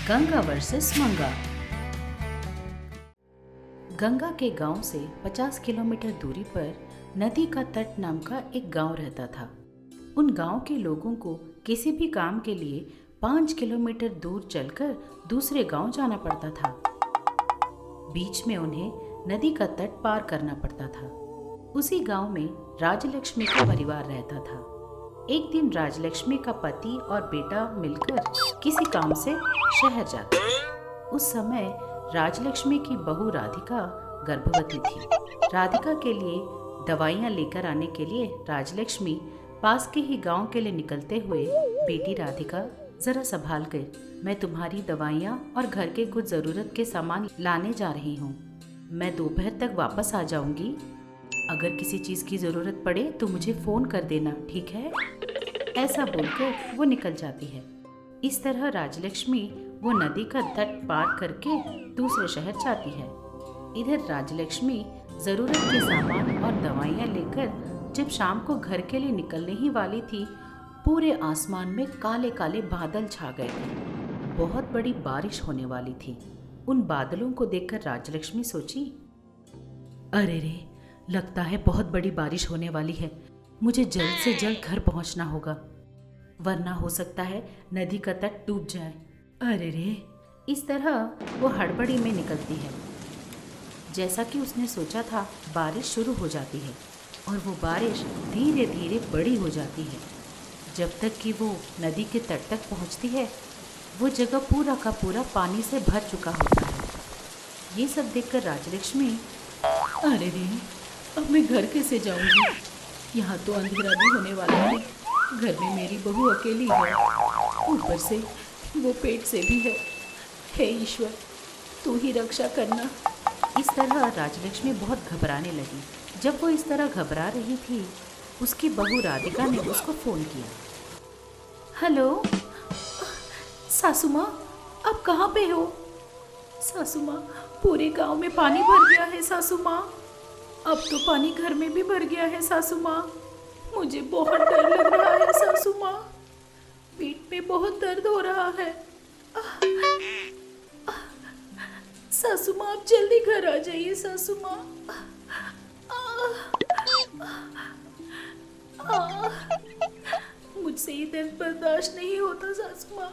Ganga versus मंगा। गंगा के गांव से 50 किलोमीटर दूरी पर नदी का तट नाम का एक गांव रहता था। उन गांव के लोगों को किसी भी काम के लिए 5 किलोमीटर दूर चलकर दूसरे गांव जाना पड़ता था। बीच में उन्हें नदी का तट पार करना पड़ता था। उसी गांव में राजलक्ष्मी का परिवार रहता था। एक दिन राजलक्ष्मी का पति और बेटा मिलकर किसी काम से शहर जाते। उस समय राजलक्ष्मी की बहू राधिका गर्भवती थी। राधिका के लिए दवाइयाँ लेकर आने के लिए राजलक्ष्मी पास के ही गांव के लिए निकलते हुए, बेटी राधिका जरा संभाल कर, मैं तुम्हारी दवाइयाँ और घर के कुछ ज़रूरत के सामान लाने जा रही हूँ। मैं दोपहर तक वापस आ जाऊँगी। अगर किसी चीज़ की ज़रूरत पड़े तो मुझे फ़ोन कर देना, ठीक है? ऐसा बोलकर वो निकल जाती है। इस तरह राजलक्ष्मी वो नदी का तट पार करके दूसरे शहर जाती है। इधर राजलक्ष्मी ज़रूरत के सामान और दवाइयाँ लेकर जब शाम को घर के लिए निकलने ही वाली थी, पूरे आसमान में काले काले बादल छा गए थे। बहुत बड़ी बारिश होने वाली थी। उन बादलों को देखकर राजलक्ष्मी सोची, अरे रे, लगता है बहुत बड़ी बारिश होने वाली है। मुझे जल्द से जल्द घर पहुंचना होगा, वरना हो सकता है नदी का तट डूब जाए। अरे रे, इस तरह वो हड़बड़ी में निकलती है। जैसा कि उसने सोचा था, बारिश शुरू हो जाती है और वो बारिश धीरे धीरे बड़ी हो जाती है। जब तक कि वो नदी के तट तक पहुंचती है, वो जगह पूरा का पूरा पानी से भर चुका होता है। ये सब देखकर राजलक्ष्मी, अरे रे, अब मैं घर कैसे जाऊंगी? यहाँ तो अंधेरा भी होने वाला है। घर में मेरी बहू अकेली है, ऊपर से वो पेट से भी है। हे ईश्वर, तू ही रक्षा करना। इस तरह राजलक्ष्मी बहुत घबराने लगी। जब वो इस तरह घबरा रही थी, उसकी बहू राधिका ने उसको फ़ोन किया। हेलो सासू माँ, आप कहाँ पे हो? सासू माँ, पूरे गांव में पानी भर गया है सासू माँ। अब तो पानी घर में भी भर गया है सासू माँ। मुझे बहुत डर लग रहा है सासू माँ। पेट में बहुत दर्द हो रहा है। सासू माँ, आप जल्दी घर आ जाइए सासू माँ। मुझसे ये दर्द बर्दाश्त नहीं होता सासू माँ,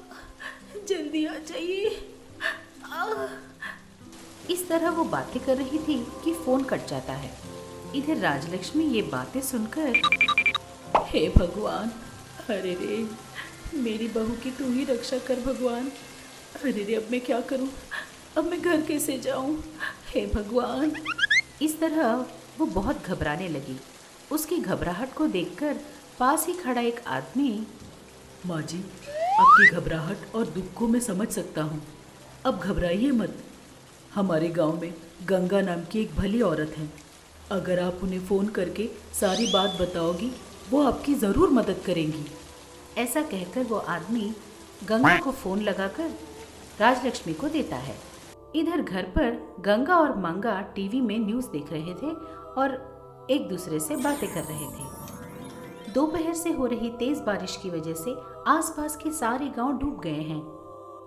जल्दी आ जाइए। इस तरह वो बातें कर रही थी कि फोन कट जाता है। इधर राजलक्ष्मी ये बातें सुनकर, हे भगवान, अरे रे, मेरी बहू की तू ही रक्षा कर भगवान। अरे रे, अब मैं क्या करूं? अब मैं घर कैसे जाऊं? हे भगवान। इस तरह वो बहुत घबराने लगी। उसकी घबराहट को देखकर पास ही खड़ा एक आदमी, माँ जी, आपकी घबराहट और दुख को मैं समझ सकता हूँ। अब घबराइए मत। हमारे गांव में गंगा नाम की एक भली औरत है। अगर आप उन्हें फ़ोन करके सारी बात बताओगी, वो आपकी ज़रूर मदद करेंगी। ऐसा कहकर वो आदमी गंगा को फ़ोन लगाकर राजलक्ष्मी को देता है। इधर घर पर गंगा और मंगा टीवी में न्यूज़ देख रहे थे और एक दूसरे से बातें कर रहे थे। दोपहर से हो रही तेज़ बारिश की वजह से आसपास के सारे गांव डूब गए हैं।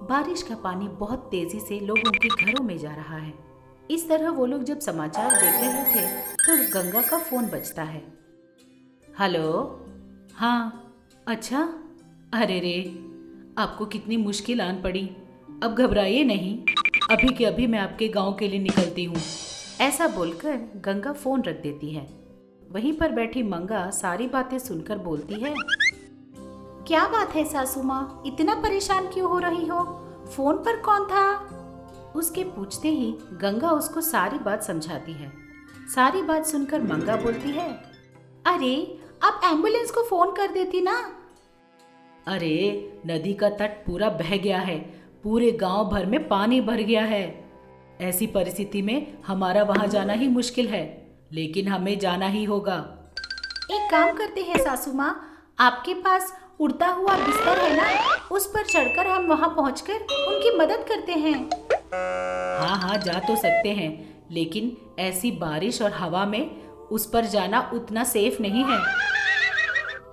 बारिश का पानी बहुत तेजी से लोगों के घरों में जा रहा है। इस तरह वो लोग जब समाचार देख रहे थे तो गंगा का फोन बजता है। हेलो, हाँ, अच्छा, अरे रे, आपको कितनी मुश्किल आन पड़ी। अब घबराइए नहीं, अभी के अभी मैं आपके गांव के लिए निकलती हूँ। ऐसा बोलकर गंगा फोन रख देती है। वहीं पर बैठी मंगा सारी बातें सुनकर बोलती है, क्या बात है सासू माँ, इतना परेशान क्यों हो रही हो? फोन पर कौन था? उसके पूछते ही गंगा उसको सारी बात समझाती है। सारी बात सुनकर मंगा बोलती है, अरे, आप एम्बुलेंस को फोन कर देती ना। अरे, नदी का तट पूरा बह गया है, पूरे गांव भर में पानी भर गया है। ऐसी परिस्थिति में हमारा वहां जाना ही मुश्किल है, लेकिन हमें जाना ही होगा। एक काम करते हैं सासू माँ, आपके पास उड़ता हुआ बिस्तर है ना, उस पर चढ़कर हम वहां पहुंचकर उनकी मदद करते हैं। हाँ हाँ, जा तो सकते हैं, लेकिन ऐसी बारिश और हवा में उस पर जाना उतना सेफ नहीं है।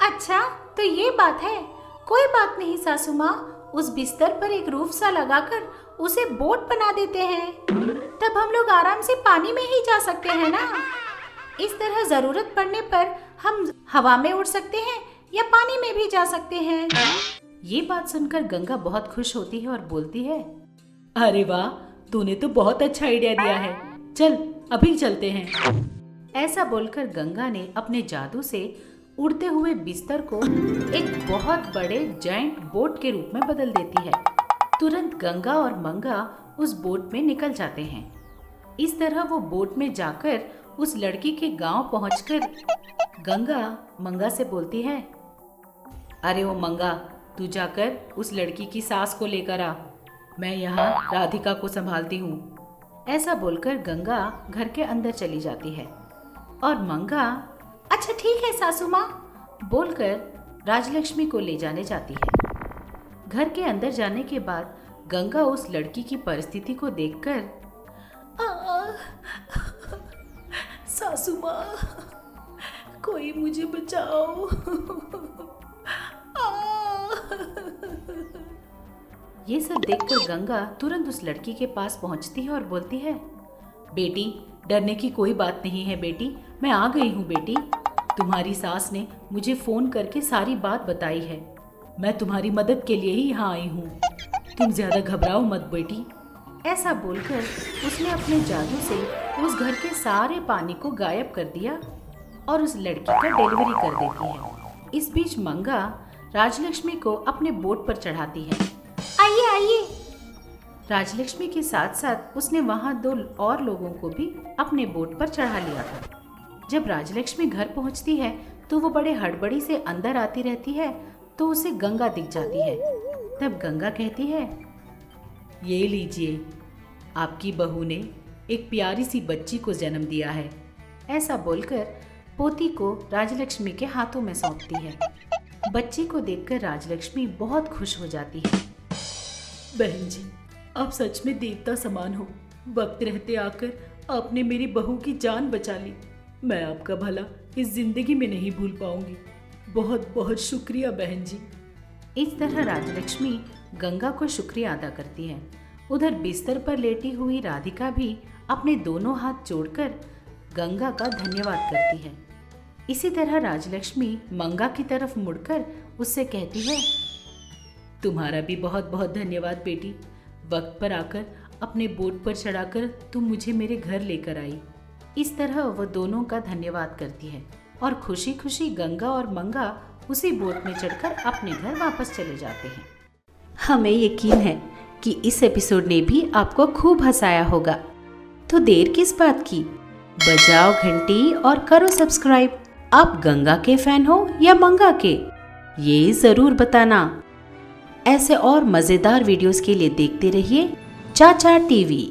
अच्छा, तो ये बात है। कोई बात नहीं सासू माँ, उस बिस्तर पर एक रूफ सा लगाकर उसे बोट बना देते हैं। तब हम लोग आराम से पानी में ही जा सकते हैं ना। इस तरह जरूरत पड़ने पर हम हवा में उड़ सकते हैं या पानी में भी जा सकते हैं। ये बात सुनकर गंगा बहुत खुश होती है और बोलती है, अरे वाह, तूने तो बहुत अच्छा आइडिया दिया है। चल अभी चलते हैं। ऐसा बोलकर गंगा ने अपने जादू से उड़ते हुए बिस्तर को एक बहुत बड़े जायंट बोट के रूप में बदल देती है। तुरंत गंगा और मंगा उस बोट में निकल जाते हैं। इस तरह वो बोट में जाकर उस लड़की के गांव पहुंचकर गंगा मंगा से बोलती है, अरे ओ मंगा, तू जाकर उस लड़की की सास को लेकर आ, मैं यहाँ राधिका को संभालती हूँ। ऐसा बोलकर गंगा घर के अंदर चली जाती है और मंगा अच्छा ठीक है सासू माँ बोलकर राजलक्ष्मी को ले जाने जाती है। घर के अंदर जाने के बाद गंगा उस लड़की की परिस्थिति को देखकर, सासू माँ, कोई मुझे बचाओ। ये सब देखकर गंगा तुरंत उस लड़की के पास पहुंचती है और बोलती है, बेटी डरने की कोई बात नहीं है बेटी, मैं आ गई हूँ बेटी। तुम्हारी सास ने मुझे फोन करके सारी बात बताई है। मैं तुम्हारी मदद के लिए ही यहाँ आई हूँ। तुम ज्यादा घबराओ मत बेटी। ऐसा बोलकर उसने अपने जादू से उस घर के सारे पानी को गायब कर दिया और उस लड़की का डिलीवरी कर देती है। इस बीच मंगा राजलक्ष्मी को अपने बोट पर चढ़ाती है। आइए आइए। राजलक्ष्मी के साथ साथ उसने वहां 2 और लोगों को भी अपने बोट पर चढ़ा लिया था। जब राजलक्ष्मी घर पहुंचती है तो वो बड़े हड़बड़ी से अंदर आती रहती है तो उसे गंगा दिख जाती है। तब गंगा कहती है, ये लीजिए, आपकी बहू ने एक प्यारी सी बच्ची को जन्म दिया है। ऐसा बोलकर पोती को राजलक्ष्मी के हाथों में सौंपती है। बच्ची को देखकर राजलक्ष्मी बहुत खुश हो जाती है। बहन जी, आप सच में देवता समान हो। वक्त रहते आकर आपने मेरी बहू की जान बचा ली। मैं आपका भला इस जिंदगी में नहीं भूल पाऊंगी। बहुत बहुत शुक्रिया बहन जी। इस तरह राजलक्ष्मी गंगा को शुक्रिया अदा करती है। उधर बिस्तर पर लेटी हुई राधिका भी अपने दोनों हाथ जोड़कर गंगा का धन्यवाद करती है। इसी तरह राजलक्ष्मी मंगा की तरफ मुड़कर उससे कहती है, तुम्हारा भी बहुत बहुत धन्यवाद बेटी। वक्त पर आकर अपने बोट पर चढ़ाकर तुम मुझे मेरे घर लेकर आई। इस तरह वो दोनों का धन्यवाद करती है और खुशी खुशी गंगा और मंगा उसी बोट में चढ़कर अपने घर वापस चले जाते हैं। हमें यकीन है कि इस एपिसोड ने भी आपको खूब हंसाया होगा, तो देर किस बात की, बजाओ घंटी और करो सब्सक्राइब। आप गंगा के फैन हो या मंगा के, ये जरूर बताना। ऐसे और मजेदार वीडियोस के लिए देखते रहिए चाचा टीवी।